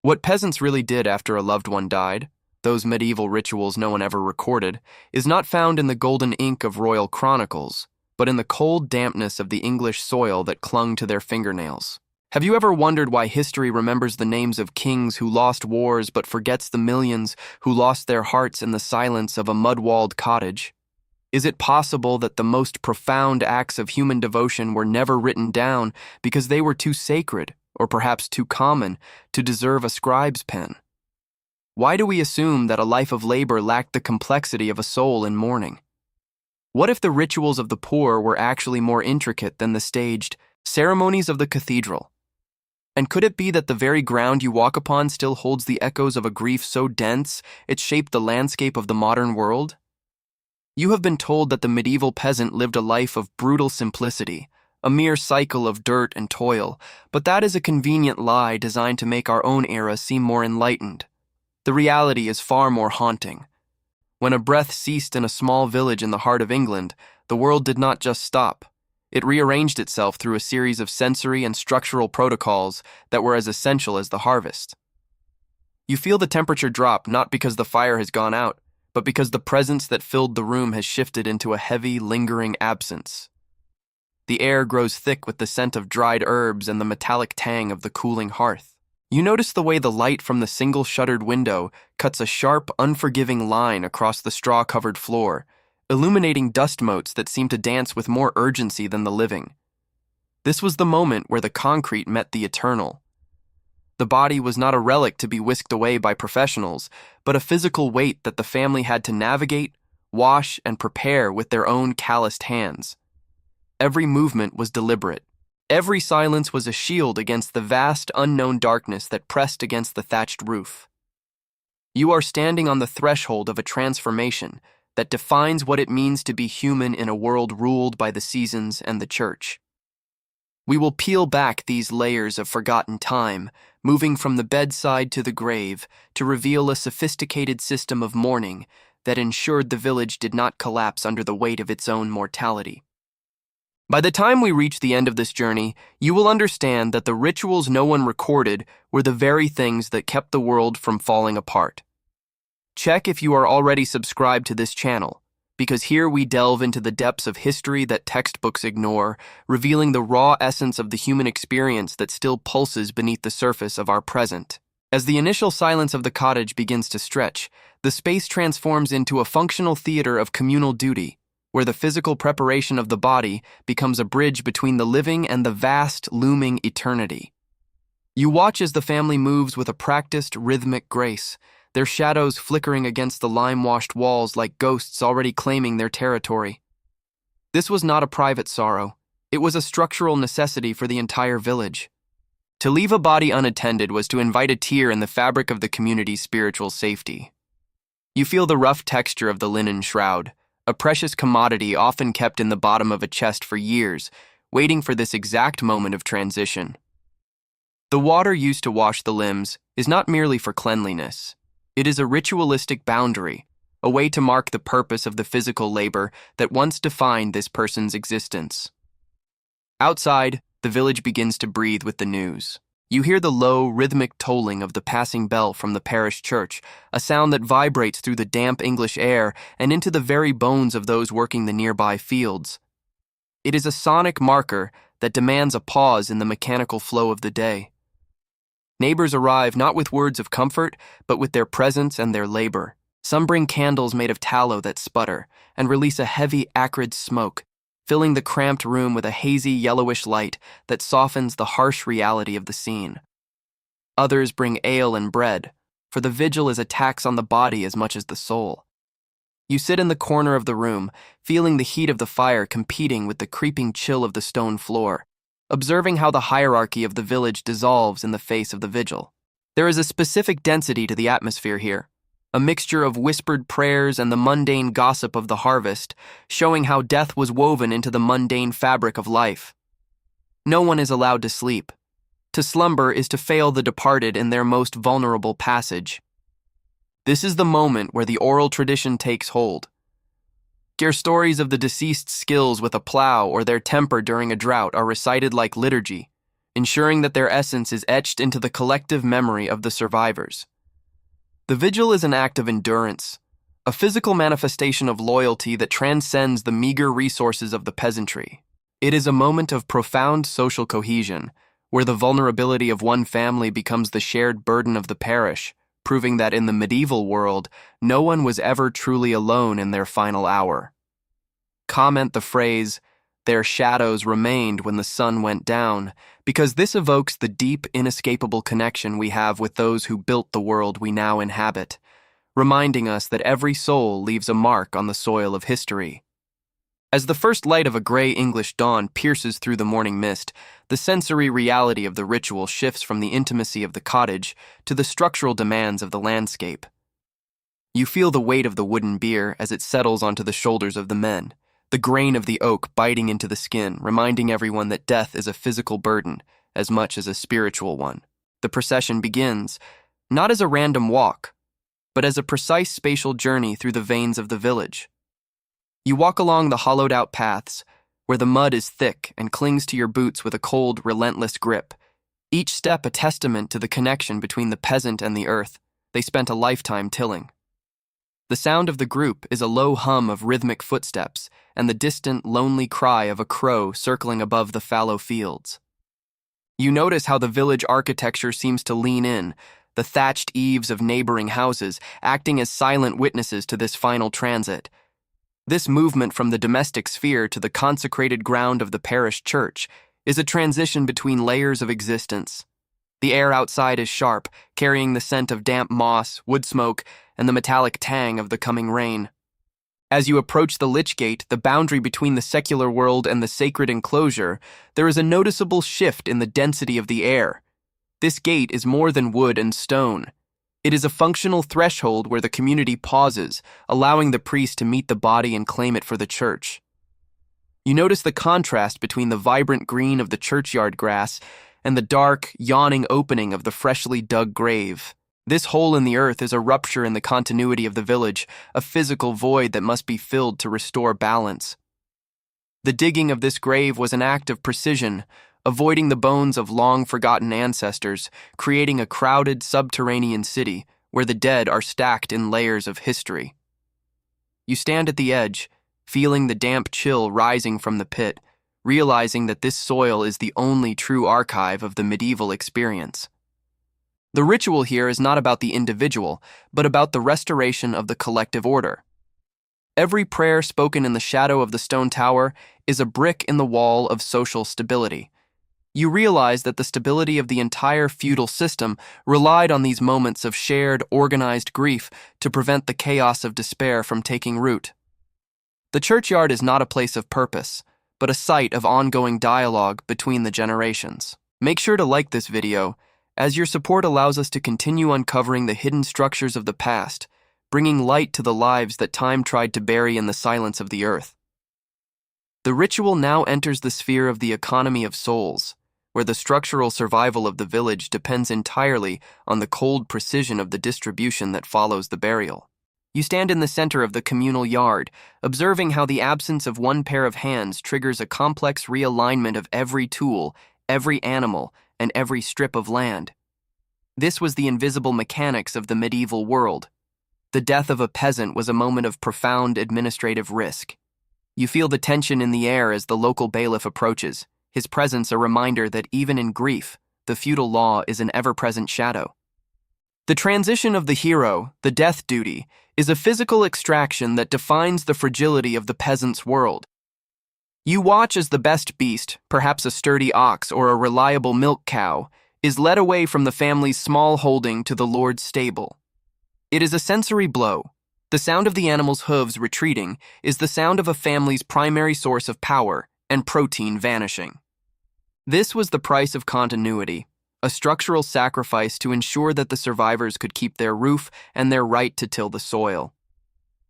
What peasants really did after a loved one died, those medieval rituals no one ever recorded, is not found in the golden ink of royal chronicles, but in the cold dampness of the English soil that clung to their fingernails. Have you ever wondered why history remembers the names of kings who lost wars but forgets the millions who lost their hearts in the silence of a mud-walled cottage? Is it possible that the most profound acts of human devotion were never written down because they were too sacred, or perhaps too common, to deserve a scribe's pen? Why do we assume that a life of labor lacked the complexity of a soul in mourning? What if the rituals of the poor were actually more intricate than the staged ceremonies of the cathedral? And could it be that the very ground you walk upon still holds the echoes of a grief so dense it shaped the landscape of the modern world? You have been told that the medieval peasant lived a life of brutal simplicity, a mere cycle of dirt and toil, but that is a convenient lie designed to make our own era seem more enlightened. The reality is far more haunting. When a breath ceased in a small village in the heart of England, the world did not just stop. It rearranged itself through a series of sensory and structural protocols that were as essential as the harvest. You feel the temperature drop not because the fire has gone out, but because the presence that filled the room has shifted into a heavy, lingering absence. The air grows thick with the scent of dried herbs and the metallic tang of the cooling hearth. You notice the way the light from the single-shuttered window cuts a sharp, unforgiving line across the straw-covered floor, illuminating dust motes that seem to dance with more urgency than the living. This was the moment where the concrete met the eternal. The body was not a relic to be whisked away by professionals, but a physical weight that the family had to navigate, wash, and prepare with their own calloused hands. Every movement was deliberate. Every silence was a shield against the vast, unknown darkness that pressed against the thatched roof. You are standing on the threshold of a transformation that defines what it means to be human in a world ruled by the seasons and the church. We will peel back these layers of forgotten time, moving from the bedside to the grave, to reveal a sophisticated system of mourning that ensured the village did not collapse under the weight of its own mortality. By the time we reach the end of this journey, you will understand that the rituals no one recorded were the very things that kept the world from falling apart. Check if you are already subscribed to this channel, because here we delve into the depths of history that textbooks ignore, revealing the raw essence of the human experience that still pulses beneath the surface of our present. As the initial silence of the cottage begins to stretch, the space transforms into a functional theater of communal duty, where the physical preparation of the body becomes a bridge between the living and the vast, looming eternity. You watch as the family moves with a practiced, rhythmic grace, their shadows flickering against the lime-washed walls like ghosts already claiming their territory. This was not a private sorrow. It was a structural necessity for the entire village. To leave a body unattended was to invite a tear in the fabric of the community's spiritual safety. You feel the rough texture of the linen shroud, a precious commodity often kept in the bottom of a chest for years, waiting for this exact moment of transition. The water used to wash the limbs is not merely for cleanliness. It is a ritualistic boundary, a way to mark the purpose of the physical labor that once defined this person's existence. Outside, the village begins to breathe with the news. You hear the low, rhythmic tolling of the passing bell from the parish church, a sound that vibrates through the damp English air and into the very bones of those working the nearby fields. It is a sonic marker that demands a pause in the mechanical flow of the day. Neighbors arrive not with words of comfort, but with their presence and their labor. Some bring candles made of tallow that sputter and release a heavy, acrid smoke, filling the cramped room with a hazy, yellowish light that softens the harsh reality of the scene. Others bring ale and bread, for the vigil is a tax on the body as much as the soul. You sit in the corner of the room, feeling the heat of the fire competing with the creeping chill of the stone floor, observing how the hierarchy of the village dissolves in the face of the vigil. There is a specific density to the atmosphere here, a mixture of whispered prayers and the mundane gossip of the harvest, showing how death was woven into the mundane fabric of life. No one is allowed to sleep. To slumber is to fail the departed in their most vulnerable passage. This is the moment where the oral tradition takes hold. Their stories of the deceased's skills with a plow or their temper during a drought are recited like liturgy, ensuring that their essence is etched into the collective memory of the survivors. The vigil is an act of endurance, a physical manifestation of loyalty that transcends the meager resources of the peasantry. It is a moment of profound social cohesion, where the vulnerability of one family becomes the shared burden of the parish, proving that in the medieval world, no one was ever truly alone in their final hour. Comment the phrase, "Their shadows remained when the sun went down," because this evokes the deep, inescapable connection we have with those who built the world we now inhabit, reminding us that every soul leaves a mark on the soil of history. As the first light of a gray English dawn pierces through the morning mist, the sensory reality of the ritual shifts from the intimacy of the cottage to the structural demands of the landscape. You feel the weight of the wooden bier as it settles onto the shoulders of the men, the grain of the oak biting into the skin, reminding everyone that death is a physical burden as much as a spiritual one. The procession begins, not as a random walk, but as a precise spatial journey through the veins of the village. You walk along the hollowed-out paths, where the mud is thick and clings to your boots with a cold, relentless grip, each step a testament to the connection between the peasant and the earth they spent a lifetime tilling. The sound of the group is a low hum of rhythmic footsteps and the distant, lonely cry of a crow circling above the fallow fields. You notice how the village architecture seems to lean in, the thatched eaves of neighboring houses acting as silent witnesses to this final transit. This movement from the domestic sphere to the consecrated ground of the parish church is a transition between layers of existence. The air outside is sharp, carrying the scent of damp moss, wood smoke, and the metallic tang of the coming rain. As you approach the lich gate, the boundary between the secular world and the sacred enclosure, there is a noticeable shift in the density of the air. This gate is more than wood and stone. It is a functional threshold where the community pauses, allowing the priest to meet the body and claim it for the church. You notice the contrast between the vibrant green of the churchyard grass and the dark, yawning opening of the freshly dug grave. This hole in the earth is a rupture in the continuity of the village, a physical void that must be filled to restore balance. The digging of this grave was an act of precision, avoiding the bones of long-forgotten ancestors, creating a crowded subterranean city where the dead are stacked in layers of history. You stand at the edge, feeling the damp chill rising from the pit, realizing that this soil is the only true archive of the medieval experience. The ritual here is not about the individual, but about the restoration of the collective order. Every prayer spoken in the shadow of the stone tower is a brick in the wall of social stability. You realize that the stability of the entire feudal system relied on these moments of shared, organized grief to prevent the chaos of despair from taking root. The churchyard is not a place of purpose, but a site of ongoing dialogue between the generations. Make sure to like this video, as your support allows us to continue uncovering the hidden structures of the past, bringing light to the lives that time tried to bury in the silence of the earth. The ritual now enters the sphere of the economy of souls, where the structural survival of the village depends entirely on the cold precision of the distribution that follows the burial. You stand in the center of the communal yard, observing how the absence of one pair of hands triggers a complex realignment of every tool, every animal, and every strip of land. This was the invisible mechanics of the medieval world. The death of a peasant was a moment of profound administrative risk. You feel the tension in the air as the local bailiff approaches, his presence a reminder that even in grief, the feudal law is an ever-present shadow. The transition of the hero, the death duty, is a physical extraction that defines the fragility of the peasant's world. You watch as the best beast, perhaps a sturdy ox or a reliable milk cow, is led away from the family's small holding to the lord's stable. It is a sensory blow. The sound of the animal's hooves retreating is the sound of a family's primary source of power and protein vanishing. This was the price of continuity, a structural sacrifice to ensure that the survivors could keep their roof and their right to till the soil.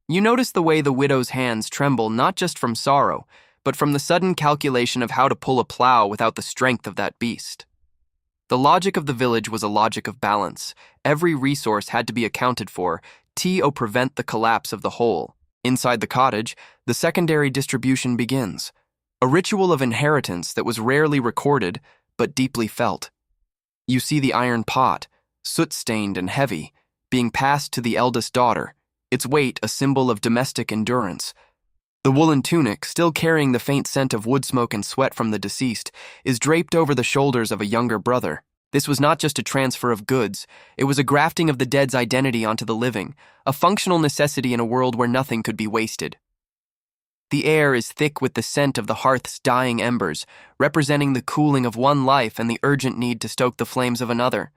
You notice the way the widow's hands tremble not just from sorrow, but from the sudden calculation of how to pull a plow without the strength of that beast. The logic of the village was a logic of balance. Every resource had to be accounted for, to prevent the collapse of the whole. Inside the cottage, the secondary distribution begins, a ritual of inheritance that was rarely recorded, but deeply felt. You see the iron pot, soot-stained and heavy, being passed to the eldest daughter, its weight a symbol of domestic endurance. The woolen tunic, still carrying the faint scent of wood smoke and sweat from the deceased, is draped over the shoulders of a younger brother. This was not just a transfer of goods, it was a grafting of the dead's identity onto the living, a functional necessity in a world where nothing could be wasted. The air is thick with the scent of the hearth's dying embers, representing the cooling of one life and the urgent need to stoke the flames of another.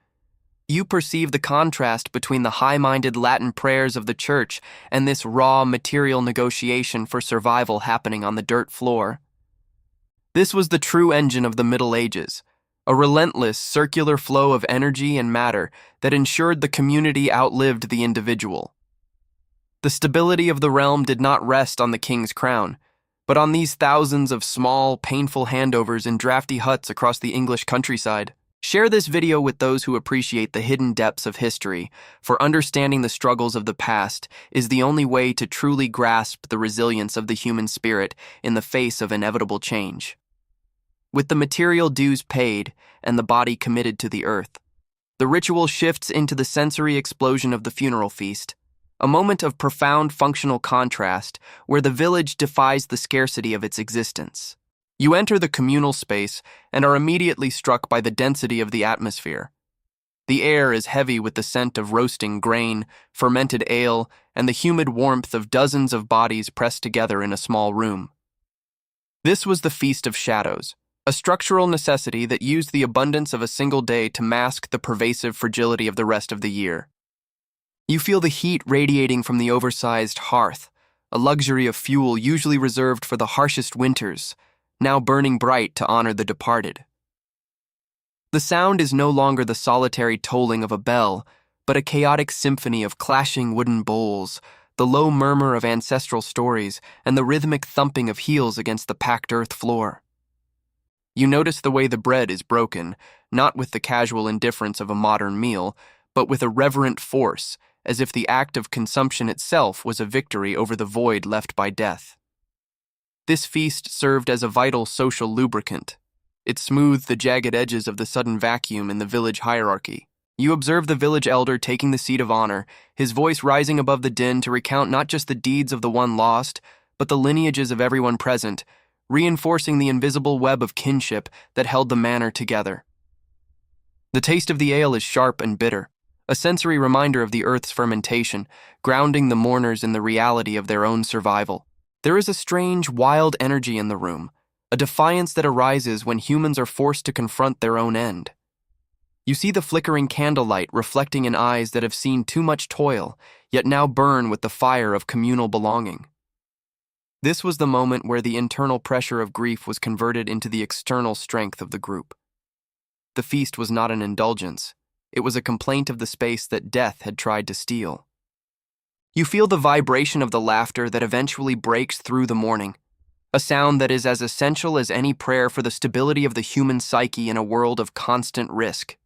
You perceive the contrast between the high-minded Latin prayers of the church and this raw material negotiation for survival happening on the dirt floor. This was the true engine of the Middle Ages, a relentless, circular flow of energy and matter that ensured the community outlived the individual. The stability of the realm did not rest on the king's crown, but on these thousands of small, painful handovers in drafty huts across the English countryside. Share this video with those who appreciate the hidden depths of history, for understanding the struggles of the past is the only way to truly grasp the resilience of the human spirit in the face of inevitable change. With the material dues paid and the body committed to the earth, the ritual shifts into the sensory explosion of the funeral feast, a moment of profound functional contrast where the village defies the scarcity of its existence. You enter the communal space and are immediately struck by the density of the atmosphere. The air is heavy with the scent of roasting grain, fermented ale, and the humid warmth of dozens of bodies pressed together in a small room. This was the Feast of Shadows, a structural necessity that used the abundance of a single day to mask the pervasive fragility of the rest of the year. You feel the heat radiating from the oversized hearth, a luxury of fuel usually reserved for the harshest winters, now burning bright to honor the departed. The sound is no longer the solitary tolling of a bell, but a chaotic symphony of clashing wooden bowls, the low murmur of ancestral stories, and the rhythmic thumping of heels against the packed earth floor. You notice the way the bread is broken, not with the casual indifference of a modern meal, but with a reverent force, as if the act of consumption itself was a victory over the void left by death. This feast served as a vital social lubricant. It smoothed the jagged edges of the sudden vacuum in the village hierarchy. You observe the village elder taking the seat of honor, his voice rising above the din to recount not just the deeds of the one lost, but the lineages of everyone present, reinforcing the invisible web of kinship that held the manor together. The taste of the ale is sharp and bitter, a sensory reminder of the earth's fermentation, grounding the mourners in the reality of their own survival. There is a strange, wild energy in the room, a defiance that arises when humans are forced to confront their own end. You see the flickering candlelight reflecting in eyes that have seen too much toil, yet now burn with the fire of communal belonging. This was the moment where the internal pressure of grief was converted into the external strength of the group. The feast was not an indulgence. It was a complaint of the space that death had tried to steal. You feel the vibration of the laughter that eventually breaks through the mourning, a sound that is as essential as any prayer for the stability of the human psyche in a world of constant risk.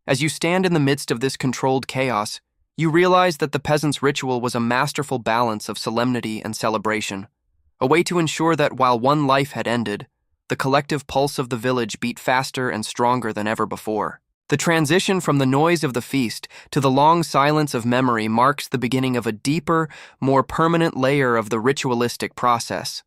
As you stand in the midst of this controlled chaos, you realize that the peasants' ritual was a masterful balance of solemnity and celebration, a way to ensure that while one life had ended, the collective pulse of the village beat faster and stronger than ever before. The transition from the noise of the feast to the long silence of memory marks the beginning of a deeper, more permanent layer of the ritualistic process.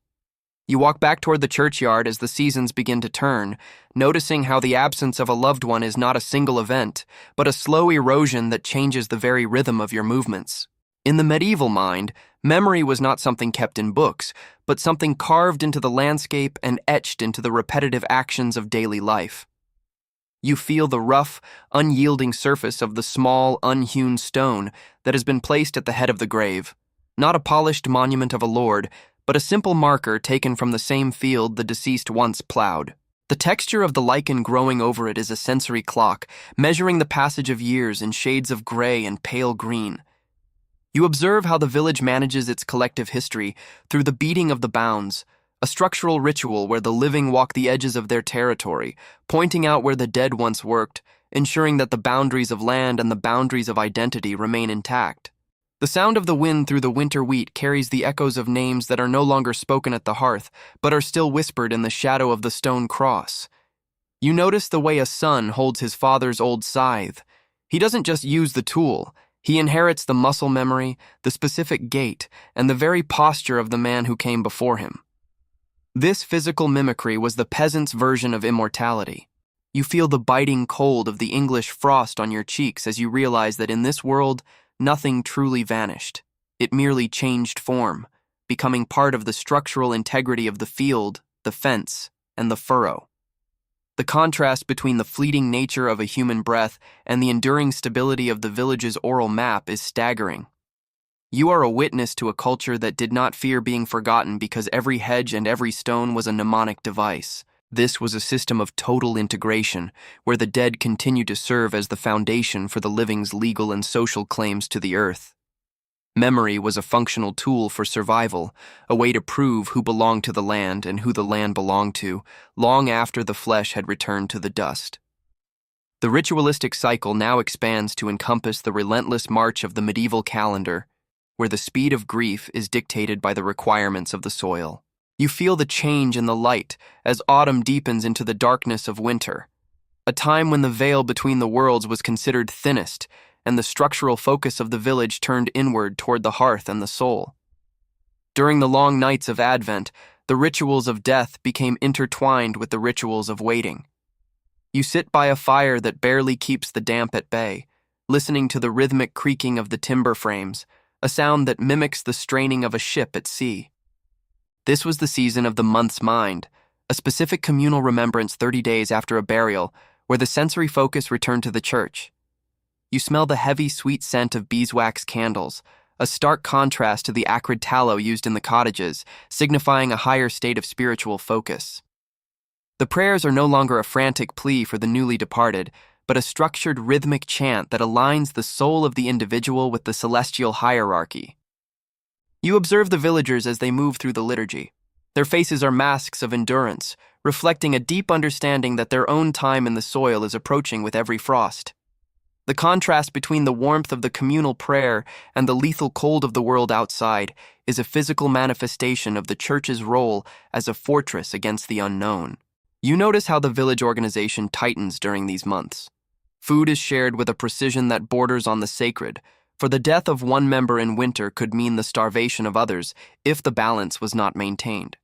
You walk back toward the churchyard as the seasons begin to turn, noticing how the absence of a loved one is not a single event, but a slow erosion that changes the very rhythm of your movements. In the medieval mind, memory was not something kept in books, but something carved into the landscape and etched into the repetitive actions of daily life. You feel the rough, unyielding surface of the small, unhewn stone that has been placed at the head of the grave, not a polished monument of a lord, but a simple marker taken from the same field the deceased once plowed. The texture of the lichen growing over it is a sensory clock, measuring the passage of years in shades of gray and pale green. You observe how the village manages its collective history through the beating of the bounds, a structural ritual where the living walk the edges of their territory, pointing out where the dead once worked, ensuring that the boundaries of land and the boundaries of identity remain intact. The sound of the wind through the winter wheat carries the echoes of names that are no longer spoken at the hearth, but are still whispered in the shadow of the stone cross. You notice the way a son holds his father's old scythe. He doesn't just use the tool, he inherits the muscle memory, the specific gait, and the very posture of the man who came before him. This physical mimicry was the peasant's version of immortality. You feel the biting cold of the English frost on your cheeks as you realize that in this world, nothing truly vanished. It merely changed form, becoming part of the structural integrity of the field, the fence, and the furrow. The contrast between the fleeting nature of a human breath and the enduring stability of the village's oral map is staggering. You are a witness to a culture that did not fear being forgotten because every hedge and every stone was a mnemonic device. This was a system of total integration, where the dead continued to serve as the foundation for the living's legal and social claims to the earth. Memory was a functional tool for survival, a way to prove who belonged to the land and who the land belonged to, long after the flesh had returned to the dust. The ritualistic cycle now expands to encompass the relentless march of the medieval calendar, where the speed of grief is dictated by the requirements of the soil. You feel the change in the light as autumn deepens into the darkness of winter, a time when the veil between the worlds was considered thinnest, and the structural focus of the village turned inward toward the hearth and the soul. During the long nights of Advent, the rituals of death became intertwined with the rituals of waiting. You sit by a fire that barely keeps the damp at bay, listening to the rhythmic creaking of the timber frames, a sound that mimics the straining of a ship at sea. This was the season of the month's mind, a specific communal remembrance 30 days after a burial, where the sensory focus returned to the church. You smell the heavy, sweet scent of beeswax candles, a stark contrast to the acrid tallow used in the cottages, signifying a higher state of spiritual focus. The prayers are no longer a frantic plea for the newly departed, but a structured rhythmic chant that aligns the soul of the individual with the celestial hierarchy. You observe the villagers as they move through the liturgy. Their faces are masks of endurance, reflecting a deep understanding that their own time in the soil is approaching with every frost. The contrast between the warmth of the communal prayer and the lethal cold of the world outside is a physical manifestation of the church's role as a fortress against the unknown. You notice how the village organization tightens during these months. Food is shared with a precision that borders on the sacred, for the death of one member in winter could mean the starvation of others if the balance was not maintained.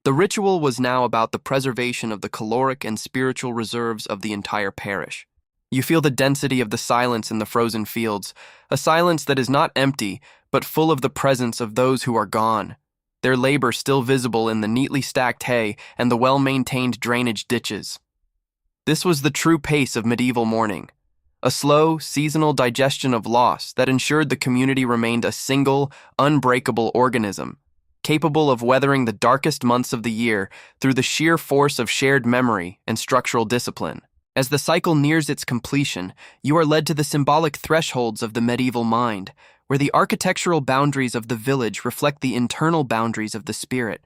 The ritual was now about the preservation of the caloric and spiritual reserves of the entire parish. You feel the density of the silence in the frozen fields, a silence that is not empty, but full of the presence of those who are gone, their labor still visible in the neatly stacked hay and the well-maintained drainage ditches. This was the true pace of medieval mourning, a slow, seasonal digestion of loss that ensured the community remained a single, unbreakable organism, capable of weathering the darkest months of the year through the sheer force of shared memory and structural discipline. As the cycle nears its completion, you are led to the symbolic thresholds of the medieval mind, where the architectural boundaries of the village reflect the internal boundaries of the spirit.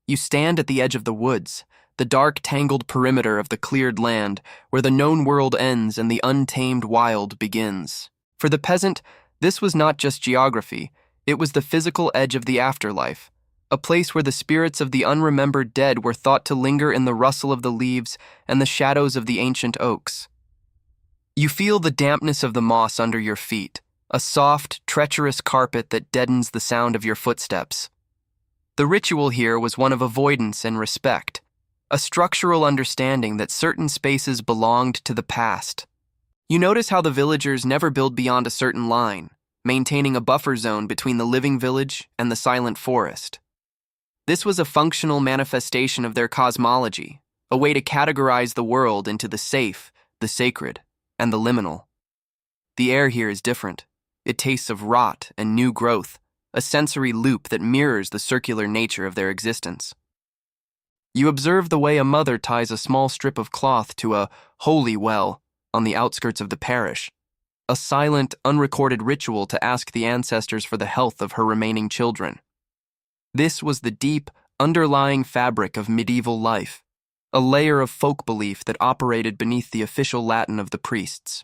You stand at the edge of the woods, the dark, tangled perimeter of the cleared land, where the known world ends and the untamed wild begins. For the peasant, this was not just geography, it was the physical edge of the afterlife, a place where the spirits of the unremembered dead were thought to linger in the rustle of the leaves and the shadows of the ancient oaks. You feel the dampness of the moss under your feet, a soft, treacherous carpet that deadens the sound of your footsteps. The ritual here was one of avoidance and respect, a structural understanding that certain spaces belonged to the past. You notice how the villagers never build beyond a certain line, maintaining a buffer zone between the living village and the silent forest. This was a functional manifestation of their cosmology, a way to categorize the world into the safe, the sacred, and the liminal. The air here is different. It tastes of rot and new growth, a sensory loop that mirrors the circular nature of their existence. You observe the way a mother ties a small strip of cloth to a holy well on the outskirts of the parish, a silent, unrecorded ritual to ask the ancestors for the health of her remaining children. This was the deep, underlying fabric of medieval life, a layer of folk belief that operated beneath the official Latin of the priests.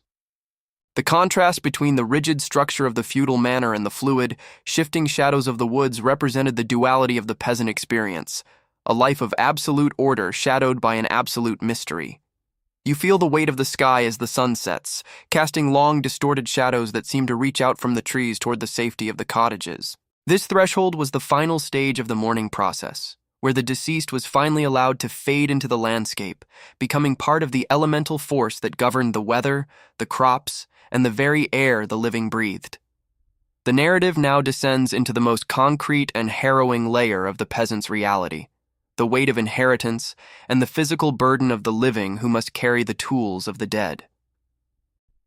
The contrast between the rigid structure of the feudal manor and the fluid, shifting shadows of the woods represented the duality of the peasant experience, a life of absolute order shadowed by an absolute mystery. You feel the weight of the sky as the sun sets, casting long, distorted shadows that seem to reach out from the trees toward the safety of the cottages. This threshold was the final stage of the mourning process, where the deceased was finally allowed to fade into the landscape, becoming part of the elemental force that governed the weather, the crops, and the very air the living breathed. The narrative now descends into the most concrete and harrowing layer of the peasant's reality, the weight of inheritance, and the physical burden of the living who must carry the tools of the dead.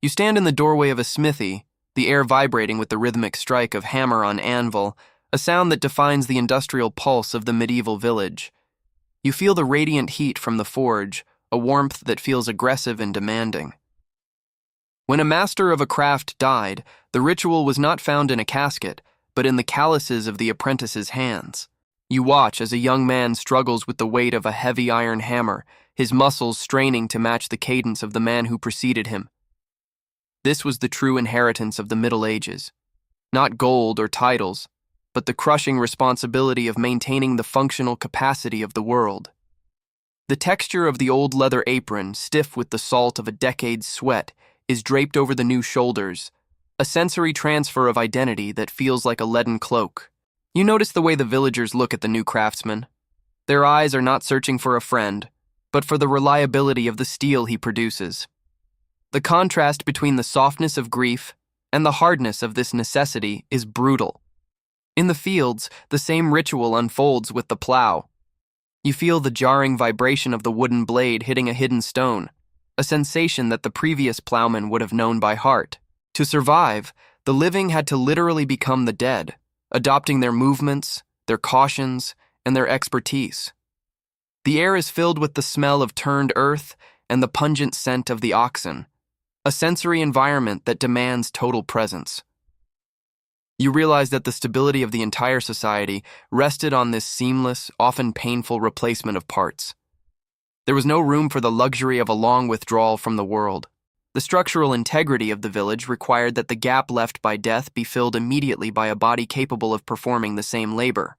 You stand in the doorway of a smithy, the air vibrating with the rhythmic strike of hammer on anvil, a sound that defines the industrial pulse of the medieval village. You feel the radiant heat from the forge, a warmth that feels aggressive and demanding. When a master of a craft died, the ritual was not found in a casket, but in the calluses of the apprentice's hands. You watch as a young man struggles with the weight of a heavy iron hammer, his muscles straining to match the cadence of the man who preceded him. This was the true inheritance of the Middle Ages. Not gold or titles, but the crushing responsibility of maintaining the functional capacity of the world. The texture of the old leather apron, stiff with the salt of a decade's sweat, is draped over the new shoulders, a sensory transfer of identity that feels like a leaden cloak. You notice the way the villagers look at the new craftsman. Their eyes are not searching for a friend, but for the reliability of the steel he produces. The contrast between the softness of grief and the hardness of this necessity is brutal. In the fields, the same ritual unfolds with the plow. You feel the jarring vibration of the wooden blade hitting a hidden stone, a sensation that the previous plowman would have known by heart. To survive, the living had to literally become the dead, adopting their movements, their cautions, and their expertise. The air is filled with the smell of turned earth and the pungent scent of the oxen, a sensory environment that demands total presence. You realize that the stability of the entire society rested on this seamless, often painful replacement of parts. There was no room for the luxury of a long withdrawal from the world. The structural integrity of the village required that the gap left by death be filled immediately by a body capable of performing the same labor.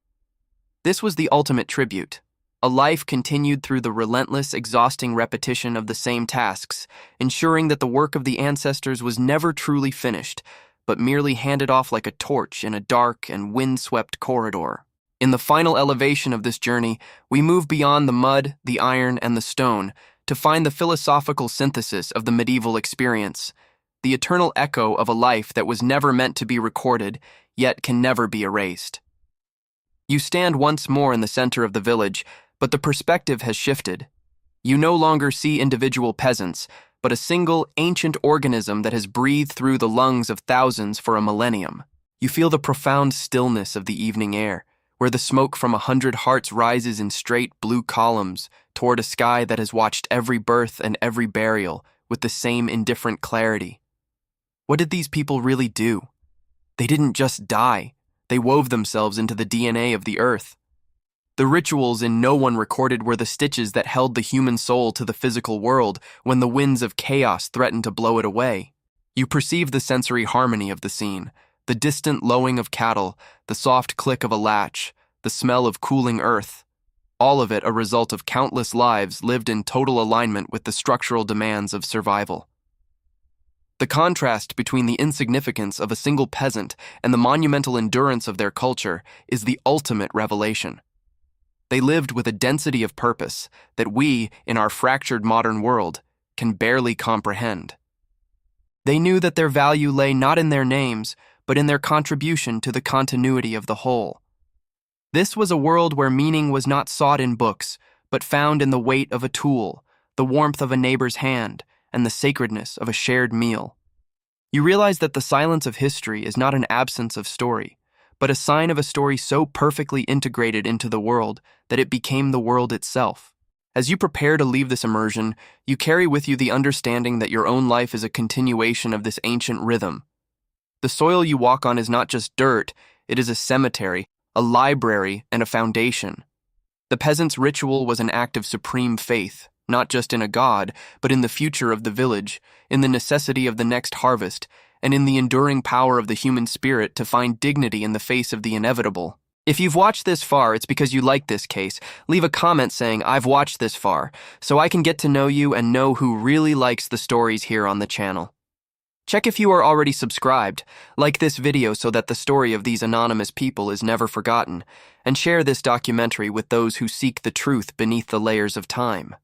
This was the ultimate tribute. A life continued through the relentless, exhausting repetition of the same tasks, ensuring that the work of the ancestors was never truly finished, but merely handed off like a torch in a dark and wind-swept corridor. In the final elevation of this journey, we move beyond the mud, the iron, and the stone to find the philosophical synthesis of the medieval experience, the eternal echo of a life that was never meant to be recorded, yet can never be erased. You stand once more in the center of the village, but the perspective has shifted. You no longer see individual peasants, but a single, ancient organism that has breathed through the lungs of thousands for a millennium. You feel the profound stillness of the evening air, where the smoke from 100 hearts rises in straight blue columns toward a sky that has watched every birth and every burial with the same indifferent clarity. What did these people really do? They didn't just die. They wove themselves into the DNA of the earth. The rituals in no one recorded were the stitches that held the human soul to the physical world when the winds of chaos threatened to blow it away. You perceive the sensory harmony of the scene, the distant lowing of cattle, the soft click of a latch, the smell of cooling earth, all of it a result of countless lives lived in total alignment with the structural demands of survival. The contrast between the insignificance of a single peasant and the monumental endurance of their culture is the ultimate revelation. They lived with a density of purpose that we, in our fractured modern world, can barely comprehend. They knew that their value lay not in their names, but in their contribution to the continuity of the whole. This was a world where meaning was not sought in books, but found in the weight of a tool, the warmth of a neighbor's hand, and the sacredness of a shared meal. You realize that the silence of history is not an absence of story, but a sign of a story so perfectly integrated into the world that it became the world itself. As you prepare to leave this immersion, you carry with you the understanding that your own life is a continuation of this ancient rhythm. The soil you walk on is not just dirt, it is a cemetery, a library, and a foundation. The peasant's ritual was an act of supreme faith, not just in a god, but in the future of the village, in the necessity of the next harvest, and in the enduring power of the human spirit to find dignity in the face of the inevitable. If you've watched this far, it's because you like this case. Leave a comment saying, "I've watched this far," so I can get to know you and know who really likes the stories here on the channel. Check if you are already subscribed, like this video so that the story of these anonymous people is never forgotten, and share this documentary with those who seek the truth beneath the layers of time.